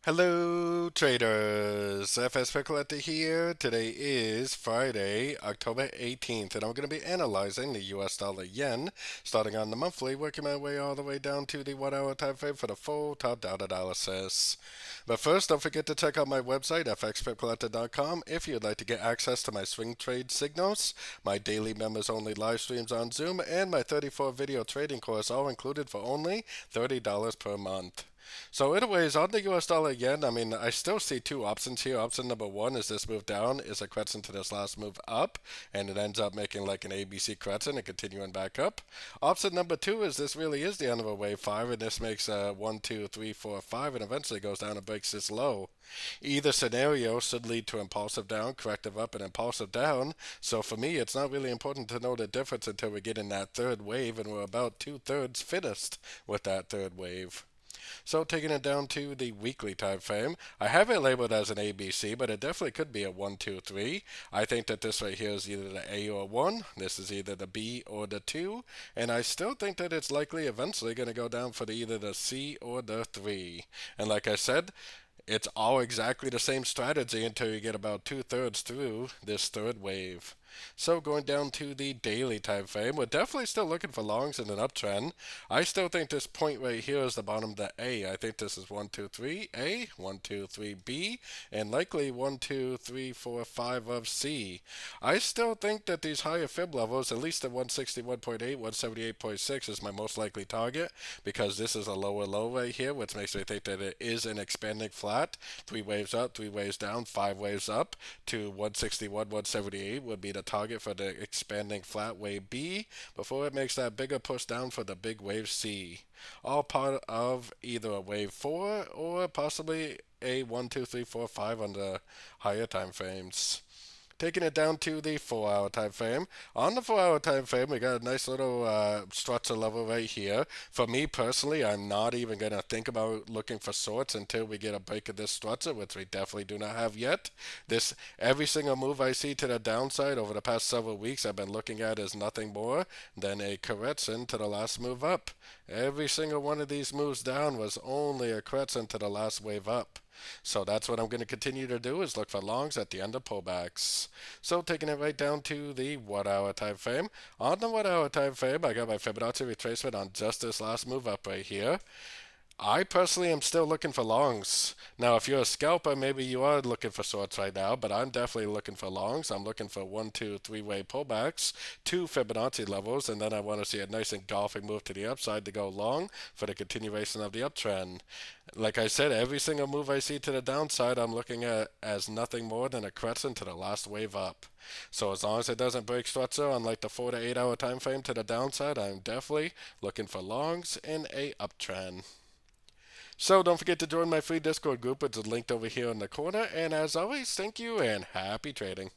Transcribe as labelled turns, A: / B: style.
A: Hello traders, FX Pip Collector here. Today is Friday, October 18th, and I'm going to be analyzing the US dollar yen, starting on the monthly, working my way all the way down to the 1 hour time frame for the full top-down analysis. But first, don't forget to check out my website, fxpipcollector.com, if you'd like to get access to my swing trade signals, my daily members-only live streams on Zoom, and my 34-video trading course, all included for only $30 per month. So anyways, on the US dollar yen, I still see two options here. Option number one is this move down is a correction to this last move up, and it ends up making like an ABC correction and continuing back up. Option number two is this really is the end of a wave 5, and this makes a 1, 2, 3, 4, 5, and eventually goes down and breaks this low. Either scenario should lead to impulsive down, corrective up, and impulsive down. So for me, it's not really important to know the difference until we get in that third wave, and we're about 2/3 finished with that third wave. So taking it down to the weekly time frame, I have it labeled as an ABC, but it definitely could be a 1, 2, 3. I think that this right here is either the A or 1. This is either the B or the 2. And I still think that it's likely eventually going to go down for either the C or the 3. And like I said, it's all exactly the same strategy until you get about 2/3 through this third wave. So going down to the daily time frame, we're definitely still looking for longs in an uptrend. I still think this point right here is the bottom of the A. I think this is 1, 2, 3 A, 1, 2, 3 B, and likely 1, 2, 3, 4, 5 of C. I still think that these higher fib levels, at least at 161.8, 178.6 is my most likely target, because this is a lower low right here, which makes me think that it is an expanding flat. 3 waves up, 3 waves down, 5 waves up to 161, 178 would be the target for the expanding flat wave B before it makes that bigger push down for the big wave C. All part of either a wave 4 or possibly a 1, 2, 3, 4, 5 on the higher time frames. Taking it down to the 4 hour time frame. On the 4 hour time frame, we got a nice little structure level right here. For me personally, I'm not even going to think about looking for sorts until we get a break of this structure, which we definitely do not have yet. This every single move I see to the downside over the past several weeks I've been looking at is nothing more than a correction to the last move up. Every single one of these moves down was only a correction to the last wave up. So that's what I'm going to continue to do, is look for longs at the end of pullbacks. So taking it right down to the 1 hour time frame. On the 1 hour time frame, I got my Fibonacci retracement on just this last move up right here. I personally am still looking for longs. Now, if you're a scalper, maybe you are looking for shorts right now, but I'm definitely looking for longs. I'm looking for 1, 2, 3-way pullbacks, 2 Fibonacci levels, and then I want to see a nice engulfing move to the upside to go long for the continuation of the uptrend. Like I said, every single move I see to the downside, I'm looking at as nothing more than a correction to the last wave up. So as long as it doesn't break structure on like the 4 to 8 hour time frame to the downside, I'm definitely looking for longs in a uptrend. So don't forget to join my free Discord group, which is linked over here in the corner. And as always, thank you and happy trading.